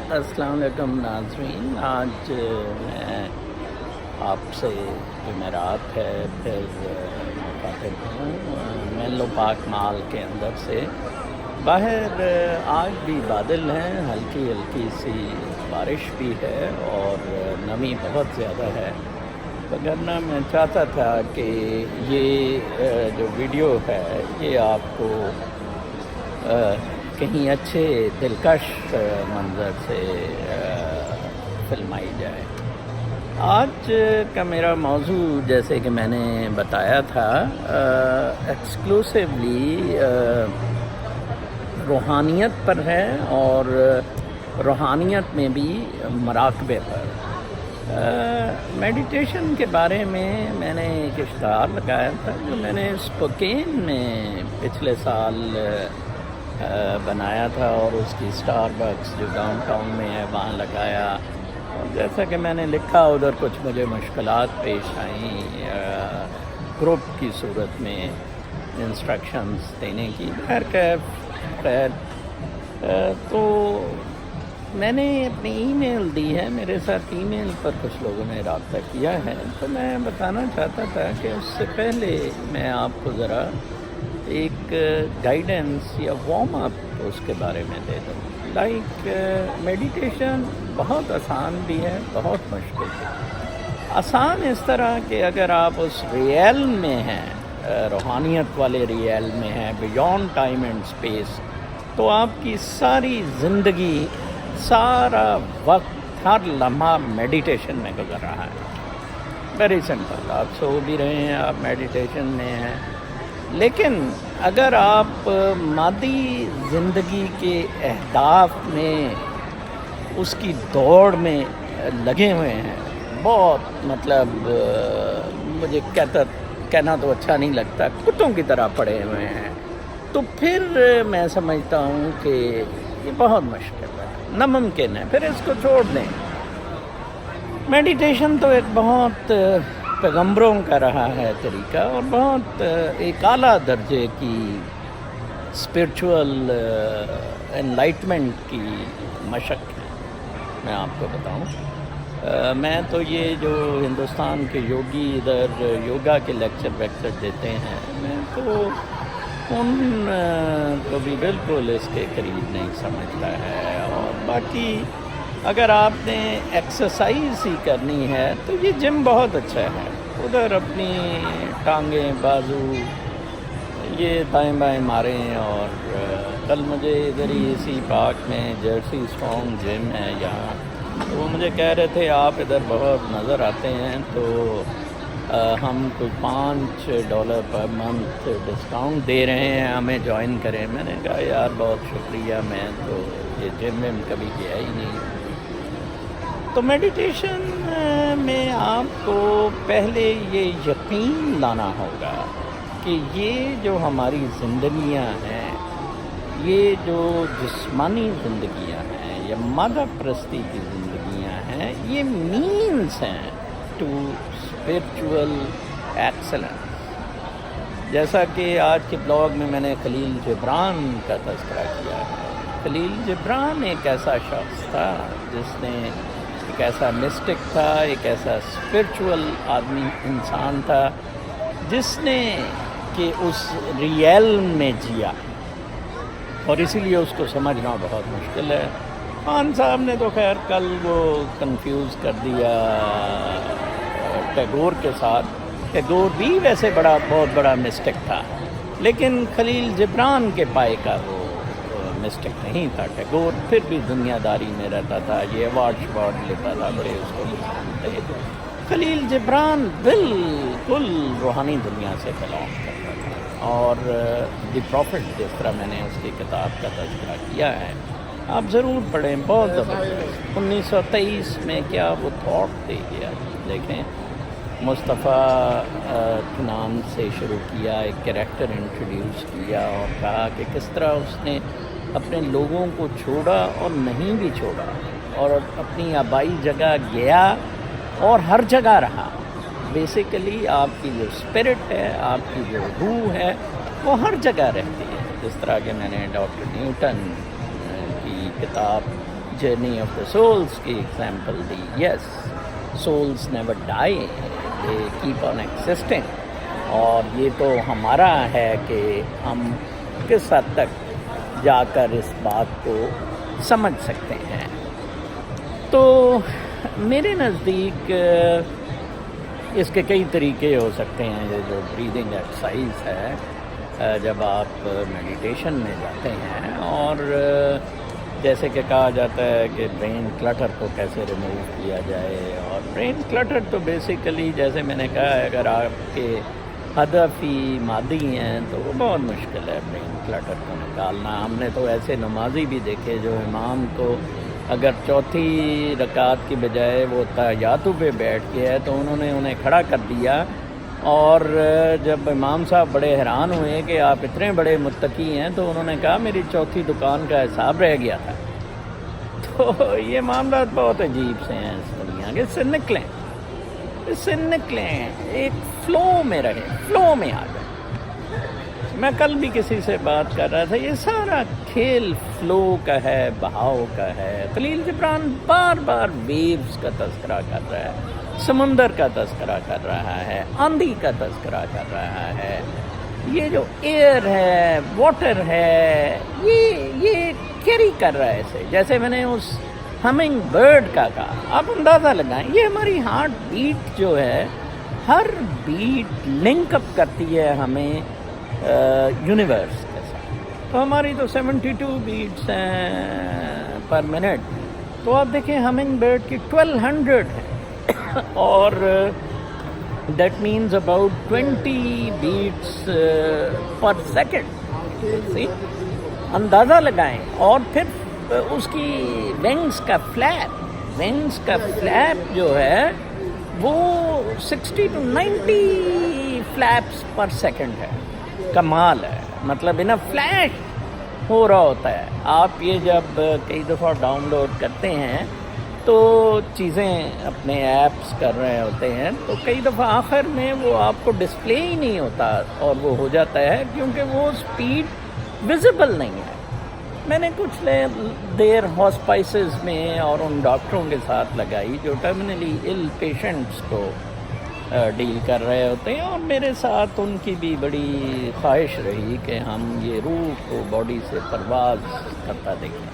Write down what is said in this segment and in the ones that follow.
السلام علیکم ناظرین، آج میں آپ سے جمعرات ہے پھر مخاطب ہوں مینلو پارک مال کے اندر سے۔ باہر آج بھی بادل ہیں، ہلکی ہلکی سی بارش بھی ہے اور نمی بہت زیادہ ہے، وگرنہ میں چاہتا تھا کہ یہ جو ویڈیو ہے یہ آپ کو کہیں اچھے دلکش منظر سے فلمائی جائے۔ آج کا میرا موضوع جیسے کہ میں نے بتایا تھا ایکسکلوسیولی روحانیت پر ہے اور روحانیت میں بھی مراقبے پر۔ میڈیٹیشن کے بارے میں نے ایک اشتہار لگایا تھا جو میں نے اسپوکین میں پچھلے سال بنایا تھا، اور اس کی اسٹار بکس جو ڈاؤن ٹاؤن میں ہے وہاں لگایا، اور جیسا کہ میں نے لکھا ادھر کچھ مجھے مشکلات پیش آئیں گروپ کی صورت میں انسٹرکشنز دینے کی۔ خیر تو میں نے اپنی ای میل دی ہے، میرے ساتھ ای میل پر کچھ لوگوں نے رابطہ کیا ہے، تو میں بتانا چاہتا تھا کہ اس سے پہلے میں آپ کو ذرا ایک گائیڈنس یا وارم اپ اس کے بارے میں دے دوں۔ میڈیٹیشن بہت آسان بھی ہے، بہت مشکل بھی ہے۔ آسان اس طرح کہ اگر آپ اس ریئل میں ہیں، روحانیت والے ریئل میں ہیں، بیونڈ ٹائم اینڈ اسپیس، تو آپ کی ساری زندگی، سارا وقت، ہر لمحہ میڈیٹیشن میں گزر رہا ہے۔ ویری سمپل، آپ سو بھی رہے ہیں، آپ میڈیٹیشن میں ہیں۔ لیکن اگر آپ مادی زندگی کے اہداف میں، اس کی دوڑ میں لگے ہوئے ہیں، بہت مجھے کہنا تو اچھا نہیں لگتا، کتوں کی طرح پڑے ہوئے ہیں، تو پھر میں سمجھتا ہوں کہ یہ بہت مشکل ہے، ناممکن ہے، پھر اس کو چھوڑ دیں۔ میڈیٹیشن تو ایک بہت پیغمبروں کا رہا ہے طریقہ، اور بہت ایک اعلیٰ درجے کی اسپرچول انلائٹمنٹ کی مشق ہے۔ میں آپ کو بتاؤں، میں تو یہ جو ہندوستان کے یوگی ادھر یوگا کے لیکچر دیتے ہیں، میں تو ان کو بھی بالکل اس کے قریب نہیں سمجھتا ہے۔ اور باقی اگر آپ نے ایکسرسائز ہی کرنی ہے تو یہ جم بہت اچھا ہے، ادھر اپنی ٹانگیں، بازو یہ دائیں بائیں ماریں۔ اور کل مجھے ادھر ہی اسی پارک میں جرسی اسٹرانگ جم ہے یہاں، تو وہ مجھے کہہ رہے تھے آپ ادھر بہت نظر آتے ہیں، تو ہم کوئی $5 پر منتھ ڈسکاؤنٹ دے رہے ہیں، ہمیں جوائن کریں۔ میں نے کہا یار بہت شکریہ، میں تو یہ جم میں کبھی گیا ہی نہیں۔ تو میڈیٹیشن میں آپ کو پہلے یہ یقین لانا ہوگا کہ یہ جو ہماری زندگیاں ہیں، یہ جو جسمانی زندگیاں ہیں یا مادہ پرستی کی زندگیاں ہیں، یہ مینز ہیں ٹو اسپرچول ایکسلنس۔ جیسا کہ آج کے بلاگ میں نے خلیل جبران کا تذکرہ کیا ہے۔ خلیل جبران ایک ایسا شخص تھا جس نے، ایک ایسا مسٹک تھا، ایک ایسا اسپرچول آدمی، انسان تھا جس نے کہ اس ریئل میں جیا، اور اسی لیے اس کو سمجھنا بہت مشکل ہے۔ خان صاحب نے تو خیر کل وہ کنفیوز کر دیا ٹیگور کے ساتھ۔ ٹیگور بھی ویسے بہت بڑا مسٹک تھا، لیکن خلیل جبران کے پائے کا وہ مسٹک نہیں تھا۔ ٹیگور پھر بھی دنیا داری میں رہتا تھا، یہ ایوارڈ لیتا تھا، بڑے اس کو پسند تھے۔ خلیل جبران بالکل روحانی دنیا سے بلانگ کرتا تھا، اور دی پروفٹ جس طرح میں نے اس کی کتاب کا تذکرہ کیا ہے، آپ ضرور پڑھیں، بہت زبردست۔ 1923 میں کیا وہ تھاٹ دے گیا، دیکھیں مصطفیٰ کنان سے شروع کیا، ایک کریکٹر انٹروڈیوس کیا، اور کہا کہ کس طرح اس نے اپنے لوگوں کو چھوڑا اور نہیں بھی چھوڑا، اور اپنی آبائی جگہ گیا اور ہر جگہ رہا۔ بیسیکلی آپ کی جو اسپرٹ ہے، آپ کی جو روح ہے، وہ ہر جگہ رہتی ہے۔ جس طرح کہ میں نے ڈاکٹر نیوٹن کی کتاب جرنی آف دا سولس کی example the. Yes, souls never dye, they keep on existing. اور یہ تو ہمارا ہے کہ ہم کس حد تک جا کر اس بات کو سمجھ سکتے ہیں. تو میرے نزدیک اس کے کئی طریقے ہو سکتے ہیں. یہ جو بریدنگ ایکسرسائز ہے جب آپ میڈیٹیشن میں جاتے ہیں, اور جیسے کہ کہا جاتا ہے کہ برین کلٹر کو کیسے ریموو کیا جائے. اور برین کلٹر تو بیسیکلی جیسے میں نے کہا ہے, اگر آپ کے ہدف ہی مادی ہیں تو وہ بہت مشکل ہے برین کلٹر کو نکالنا. ہم نے تو ایسے نمازی بھی دیکھے جو امام کو اگر چوتھی رکعت کی بجائے وہ تحیاتوں پہ بیٹھ کے ہے تو انہیں کھڑا کر دیا, اور جب امام صاحب بڑے حیران ہوئے کہ آپ اتنے بڑے متقی ہیں تو انہوں نے کہا میری چوتھی دکان کا حساب رہ گیا تھا. تو یہ معاملات بہت عجیب سے ہیں اس دنیا کے. اس سے نکلیں, ایک فلو میں رہیں, فلو میں آ جائیں. میں کل بھی کسی سے بات کر رہا تھا, یہ سارا کھیل فلو کا ہے, بہاؤ کا ہے. خلیل جبران بار بار ویوز کا تذکرہ کر رہا ہے, سمندر کا تذکرہ کر رہا ہے, آندھی کا تذکرہ کر رہا ہے. یہ جو ایئر ہے, واٹر ہے, یہ کیری کر رہا ہے اسے. جیسے میں نے اس ہمنگ برڈ کا کہا, آپ اندازہ لگائیں یہ ہماری ہارٹ بیٹ جو ہے, ہر بیٹ لنک اپ کرتی ہے ہمیں یونیورس کے ساتھ. تو ہماری تو 72 بیٹس ہیں پر منٹ. تو آپ دیکھیں ہمنگ برڈ کی 1200 ہے, اور that means about 20 beats per second. اندازہ لگائیں. اور پھر اس کی ونگز کا فلیپ جو ہے وہ 60 to 90 فلیپس پر سیکنڈ ہے. کمال ہے, مطلب نا فلیش ہو رہا ہوتا ہے. آپ یہ جب کئی دفعہ ڈاؤن لوڈ کرتے ہیں تو چیزیں اپنے ایپس کر رہے ہوتے ہیں, تو کئی دفعہ آخر میں وہ آپ کو ڈسپلے ہی نہیں ہوتا, اور وہ ہو جاتا ہے کیونکہ وہ سپیڈ ویزیبل نہیں ہے. میں نے کچھ دیر ہاسپائسز میں اور ان ڈاکٹروں کے ساتھ لگائی جو ٹرمینلی ال پیشنٹس کو ڈیل کر رہے ہوتے ہیں, اور میرے ساتھ ان کی بھی بڑی خواہش رہی کہ ہم یہ روح کو باڈی سے پرواز کرتا دیکھیں.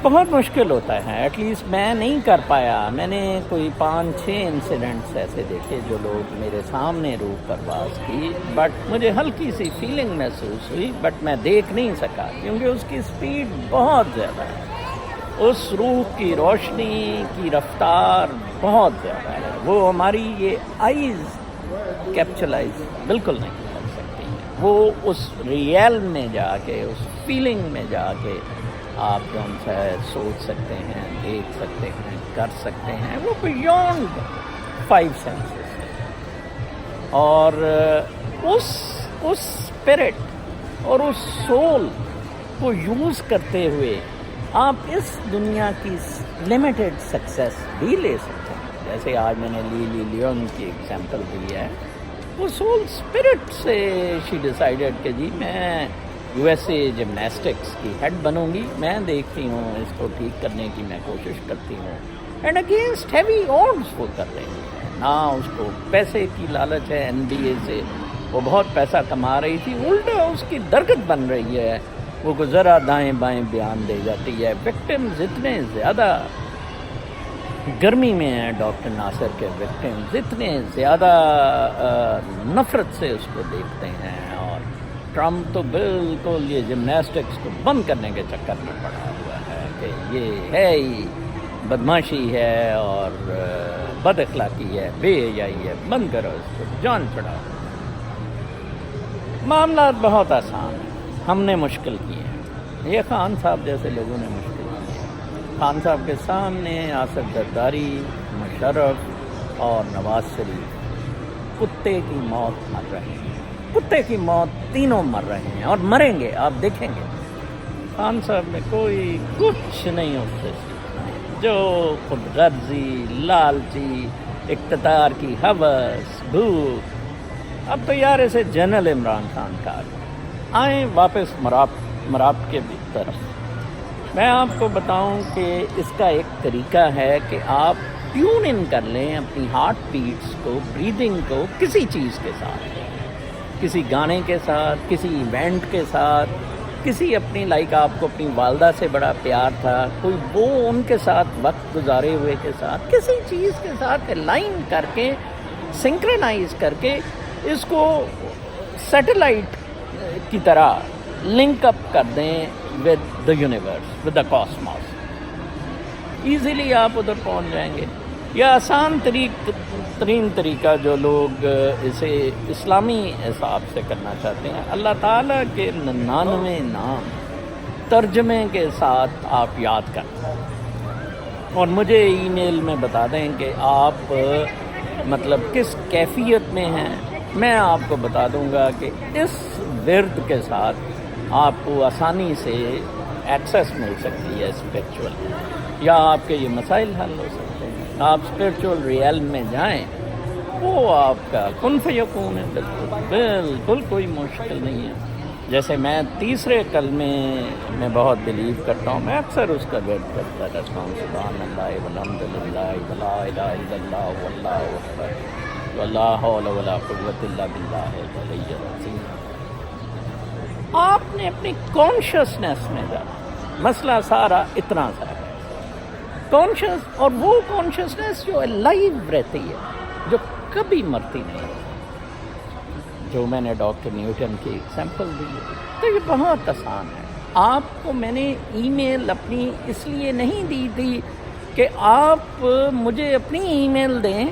بہت مشکل ہوتا ہے, ایٹ لیسٹ میں نہیں کر پایا. میں نے کوئی 5-6 انسیڈنٹس ایسے دیکھے جو لوگ میرے سامنے روح پرواز کی, بٹ مجھے ہلکی سی فیلنگ محسوس ہوئی, بٹ میں دیکھ نہیں سکا کیونکہ اس کی سپیڈ بہت زیادہ ہے. اس روح کی روشنی کی رفتار بہت زیادہ ہے. وہ ہماری یہ آئیز کیپچرائز بالکل نہیں کر سکتی. وہ اس ریئل میں جا کے, اس فیلنگ میں جا کے آپ جو ان سے سوچ سکتے ہیں, دیکھ سکتے ہیں, کر سکتے ہیں. وہ بیونڈ 5 سینسز ہے. اور اس اسپرٹ اور اس سول کو یوز کرتے ہوئے آپ اس دنیا کی لمیٹڈ سکسیس بھی لے سکتے ہیں. جیسے آج میں نے لیون کی ایگزامپل دی ہے. وہ سول اسپرٹ سے شی ڈیسائیڈڈ کہ جی میں USA جمناسٹکس کی ہیڈ بنوں گی. میں دیکھتی ہوں اس کو ٹھیک کرنے کی میں کوشش کرتی ہوں, اینڈ اگینسٹ ہیوی آڈز وہ کر رہی ہے. نہ اس کو پیسے کی لالچ ہے, NBA سے وہ بہت پیسہ کما رہی تھی, الٹا اس کی درگت بن رہی ہے. وہ ذرا دائیں بائیں بیان دے جاتی ہے. وکٹمز اتنے زیادہ گرمی میں ہیں, ڈاکٹر ناصر کے وکٹمز اتنے زیادہ نفرت سے اس کو دیکھتے ہیں. اور ٹرمپ تو بالکل یہ جمناسٹکس کو بند کرنے کے چکر میں پڑا ہوا ہے کہ یہ ہے ہی بدماشی ہے اور بد اخلاقی ہے, بے حیائی ہے, بند کرو اس کو, جان چھڑاؤ. معاملات بہت آسان ہیں, ہم نے مشکل کیے ہیں. یہ خان صاحب جیسے لوگوں نے مشکل کیے. خان صاحب کے سامنے آصف زرداری, مشرف اور نواز شریف کتے کی موت مر رہے ہیں. کتے کی موت تینوں مر رہے ہیں اور مریں گے, آپ دیکھیں گے. خان صاحب نے کوئی کچھ نہیں اس سے سیکھنا ہے. جو خود غرضی, لالچی, اقتدار کی ہوس, بھوک. اب تو یار اسے جنرل عمران خان کا آئیں واپس مراپ کے طرف. میں آپ کو بتاؤں کہ اس کا ایک طریقہ ہے کہ آپ ٹیون ان کر لیں اپنی ہارٹ بیٹس کو، بریدنگ کو کسی چیز کے ساتھ، کسی گانے کے ساتھ، کسی ایونٹ کے ساتھ، کسی اپنی آپ کو اپنی والدہ سے بڑا پیار تھا، کوئی وہ ان کے ساتھ وقت گزارے ہوئے کے ساتھ، کسی چیز کے ساتھ الائن کر کے، سنکرنائز کر کے اس کو سیٹلائٹ کی طرح لنک اپ کر دیں with the universe, with the cosmos. Easily آپ ادھر پہنچ جائیں گے. یہ آسان ترین طریقہ جو لوگ اسے اسلامی حساب سے کرنا چاہتے ہیں، اللہ تعالیٰ کے 99 نام ترجمے کے ساتھ آپ یاد کریں اور مجھے ای میل میں بتا دیں کہ آپ مطلب کس کیفیت میں ہیں. میں آپ کو بتا دوں گا کہ اس ورد کے ساتھ آپ کو آسانی سے ایکسیس مل سکتی ہے اسپریچول، یا آپ کے یہ مسائل حل ہو سکتے ہیں. آپ اسپریچول ریئلم میں جائیں، وہ آپ کا کن فیکون ہے. بالکل کوئی مشکل نہیں ہے. جیسے میں تیسرے کلمے میں بہت بلیو کرتا ہوں، میں اکثر اس کا ورد کرتا رہتا ہوں، سبحان اللہ والحمد للہ ولا الہ الا اللہ واللہ اکبر ولا حول ولا قوۃ الا باللہ العلی العظیم. آپ نے اپنی کانشیسنیس میں جانا، مسئلہ سارا اتنا سا ہے کانشیس، اور وہ کانشیسنیس جو لائیو رہتی ہے، جو کبھی مرتی نہیں. جو میں نے ڈاکٹر نیوٹن کی ایگزامپل دی ہے، تو یہ بہت آسان ہے. آپ کو میں نے ای میل اپنی اس لیے نہیں دی تھی کہ آپ مجھے اپنی ای میل دیں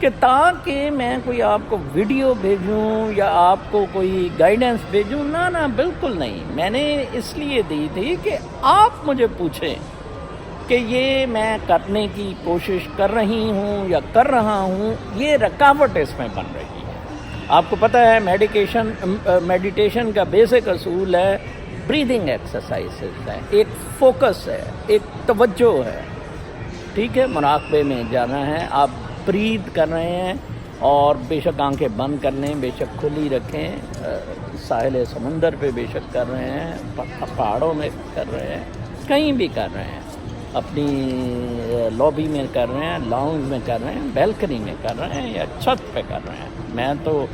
کہ تاکہ میں کوئی آپ کو ویڈیو بھیجوں یا آپ کو کوئی گائیڈنس بھیجوں. نہ بالکل نہیں. میں نے اس لیے دی تھی کہ آپ مجھے پوچھیں کہ یہ میں کرنے کی کوشش کر رہی ہوں یا کر رہا ہوں، یہ رکاوٹ اس میں بن رہی ہے. آپ کو پتہ ہے میڈیٹیشن کا بیسک اصول ہے بریدنگ ایکسرسائزز ہے، ایک فوکس ہے، ایک توجہ ہے. ٹھیک ہے، مراقبے میں جانا ہے. آپ برید کر رہے ہیں اور بے شک آنکھیں بند کر لیں، بے شک کھلی رکھیں، ساحل سمندر پہ بے شک کر رہے ہیں، پہاڑوں میں کر رہے ہیں، کہیں بھی کر رہے ہیں، اپنی لابی میں کر رہے ہیں، لاؤنج میں کر رہے ہیں، بیلکنی میں کر رہے ہیں، یا چھت پہ کر رہے ہیں. میں تو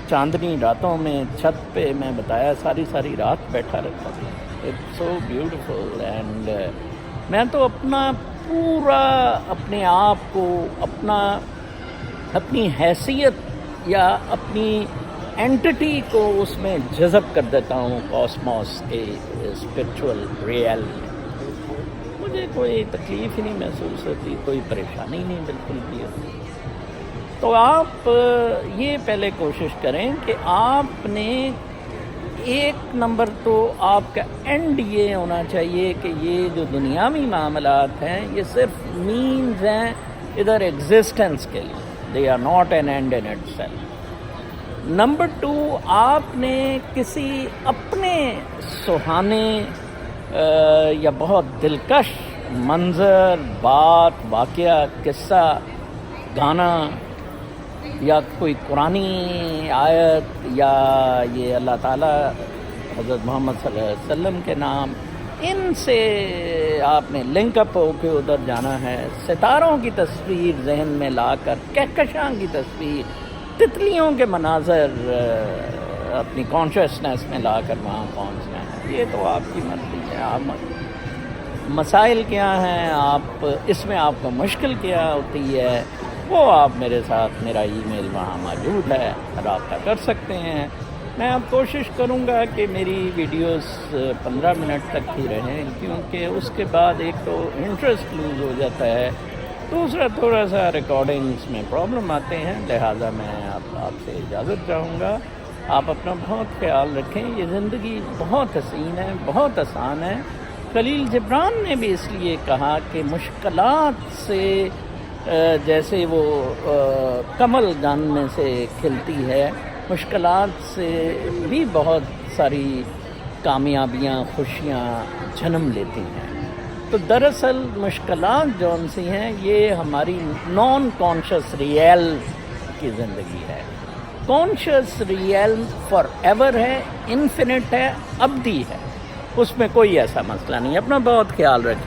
چاندنی راتوں میں چھت پہ میں بتایا ساری رات بیٹھا رہتا تھا. It's so beautiful. اینڈ میں تو پورا اپنے آپ کو اپنی حیثیت یا اپنی اینٹی کو اس میں جذب کر دیتا ہوں، کاسموس کے اسپریچول ریئل میں. مجھے کوئی تکلیف ہی نہیں محسوس ہوتی، کوئی پریشانی نہیں بالکل بھی ہوتی. تو آپ یہ پہلے کوشش کریں کہ آپ نے ایک نمبر تو آپ کا اینڈ یہ ہونا چاہیے کہ یہ جو دنیاوی معاملات ہیں یہ صرف مینز ہیں ادھر ایگزسٹنس کے لیے. They are not an end in itself. Number 2، آپ نے کسی اپنے سہانے یا بہت دلکش منظر، بات، واقعہ، قصہ، گانا یا کوئی قرآنی آیت یا یہ اللہ تعالیٰ حضرت محمد صلی اللہ علیہ وسلم کے نام، ان سے آپ نے لنک اپ ہو کے ادھر جانا ہے. ستاروں کی تصویر ذہن میں لا کر، کہکشاں کی تصویر، تتلیوں کے مناظر اپنی کانشیسنیس میں لا کر وہاں پہنچنا ہے. یہ تو آپ کی مرضی ہے. آپ مسائل کیا ہیں، آپ اس میں آپ کو مشکل کیا ہوتی ہے، وہ آپ میرے ساتھ، میرا ای میل وہاں موجود ہے، رابطہ کر سکتے ہیں. میں اب کوشش کروں گا کہ میری ویڈیوز 15 منٹ تک ہی رہیں، کیونکہ اس کے بعد ایک تو انٹرسٹ لوز ہو جاتا ہے، دوسرا تھوڑا سا ریکارڈنگز میں پرابلم آتے ہیں. لہٰذا میں آپ سے اجازت چاہوں گا. آپ اپنا بہت خیال رکھیں. یہ زندگی بہت حسین ہے، بہت آسان ہے. خلیل جبران نے بھی اس لیے کہا کہ مشکلات سے جیسے وہ کمل گن میں سے کھلتی ہے، مشکلات سے بھی بہت ساری کامیابیاں، خوشیاں جنم لیتی ہیں. تو دراصل مشکلات جون سی ہیں یہ ہماری نان کانشیس ریئل کی زندگی ہے. کانشیس ریئل فار ایور ہے، انفینٹ ہے، ابدی ہے. اس میں کوئی ایسا مسئلہ نہیں ہے. اپنا بہت خیال رکھیں.